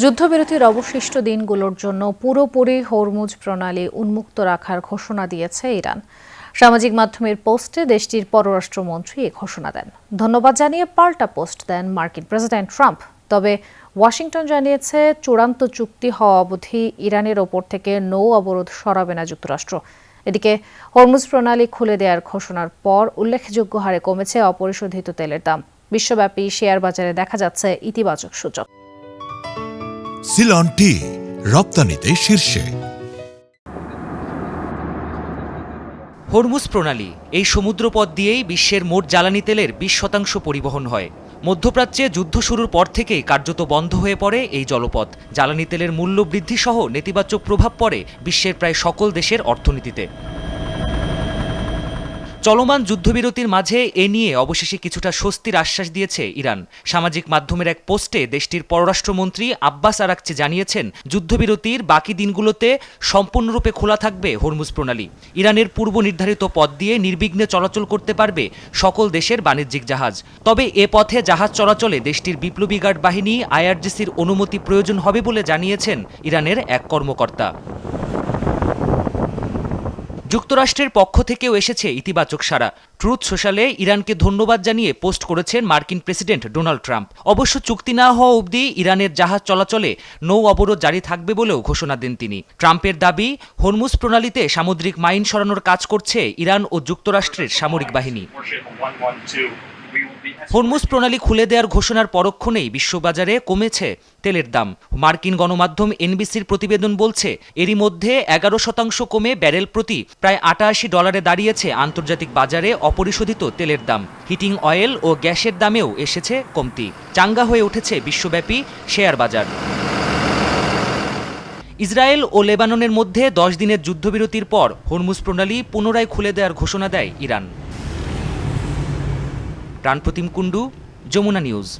যুদ্ধবিরতির অবশিষ্ট দিনগুলোর জন্য পুরোপুরি হরমুজ প্রণালী উন্মুক্ত রাখার ঘোষণা দিয়েছে ইরান। সামাজিক মাধ্যমের পোস্টে দেশটির পররাষ্ট্রমন্ত্রী এ ঘোষণা দেন। ধন্যবাদ জানিয়ে পাল্টা পোস্ট দেন মার্কিন প্রেসিডেন্ট ট্রাম্প। তবে ওয়াশিংটন জানিয়েছে চূড়ান্ত চুক্তি হওয়া অবধি ইরানের ওপর থেকে নৌ অবরোধ সরাবে না যুক্তরাষ্ট্র। এদিকে হরমুজ প্রণালী খুলে দেওয়ার ঘোষণার পর উল্লেখযোগ্য হারে কমেছে অপরিশোধিত তেলের দাম। বিশ্বব্যাপী শেয়ার বাজারে দেখা যাচ্ছে ইতিবাচক সূচক। সিলন টি রপ্তানিতে শীর্ষে। হরমুজ প্রণালী এই সমুদ্রপথ দিয়েই বিশ্বের মোট জ্বালানি তেলের 20% পরিবহন হয়। মধ্যপ্রাচ্যে যুদ্ধ শুরুর পর থেকেই কার্যত বন্ধ হয়ে পড়ে এই জলপথ। জ্বালানি তেলের মূল্য বৃদ্ধি সহ নেতিবাচক প্রভাব পড়ে বিশ্বের প্রায় সকল দেশের অর্থনীতিতে। চলমান যুদ্ধবিরতির মাঝে এ নিয়ে অবশেষে কিছুটা স্বস্তির আশ্বাস দিয়েছে ইরান। সামাজিক মাধ্যমের এক পোস্টে দেশটির পররাষ্ট্রমন্ত্রী আব্বাস আরাকচি জানিয়েছেন, যুদ্ধবিরতির বাকি দিনগুলোতে সম্পূর্ণরূপে খোলা থাকবে হরমুজ প্রণালী। ইরানের পূর্ব নির্ধারিত পথ দিয়ে নির্বিঘ্নে চলাচল করতে পারবে সকল দেশের বাণিজ্যিক জাহাজ। তবে এ পথে জাহাজ চলাচলে দেশটির বিপ্লবী গার্ড বাহিনী আইআরজিসির অনুমতি প্রয়োজন হবে বলে জানিয়েছেন ইরানের এক কর্মকর্তা। যুক্তরাষ্ট্রের পক্ষ থেকেও এসেছে ইতিবাচক সাড়া। ট্রুথ সোশ্যালে ইরানকে ধন্যবাদ জানিয়ে পোস্ট করেছেন মার্কিন প্রেসিডেন্ট ডোনাল্ড ট্রাম্প। অবশ্য চুক্তি না হওয়া অবধি ইরানের জাহাজ চলাচলে নৌ অবরোধ জারি থাকবে বলেও ঘোষণা দেন তিনি। ট্রাম্পের দাবি, হরমুজ প্রণালীতে সামুদ্রিক মাইন সরানোর কাজ করছে ইরান ও যুক্তরাষ্ট্রের সামরিক বাহিনী। হরমুজ প্রণালী খুলে দেওয়ার ঘোষণার পরক্ষণেই বিশ্ববাজারে কমেছে তেলের দাম। মার্কিন গণমাধ্যম এনবিসির প্রতিবেদন বলছে, এরই মধ্যে 11% কমে ব্যারেল প্রতি প্রায় $88 দাঁড়িয়েছে আন্তর্জাতিক বাজারে অপরিশোধিত তেলের দাম। হিটিং অয়েল ও গ্যাসের দামেও এসেছে কমতি। চাঙ্গা হয়ে উঠেছে বিশ্বব্যাপী শেয়ার বাজার। ইসরায়েল ও লেবাননের মধ্যে 10 দিনের যুদ্ধবিরতির পর হরমুজ প্রণালী পুনরায় খুলে দেওয়ার ঘোষণা দেয় ইরান। প্রাণপ্রতিম কুণ্ডু, যমুনা নিউজ।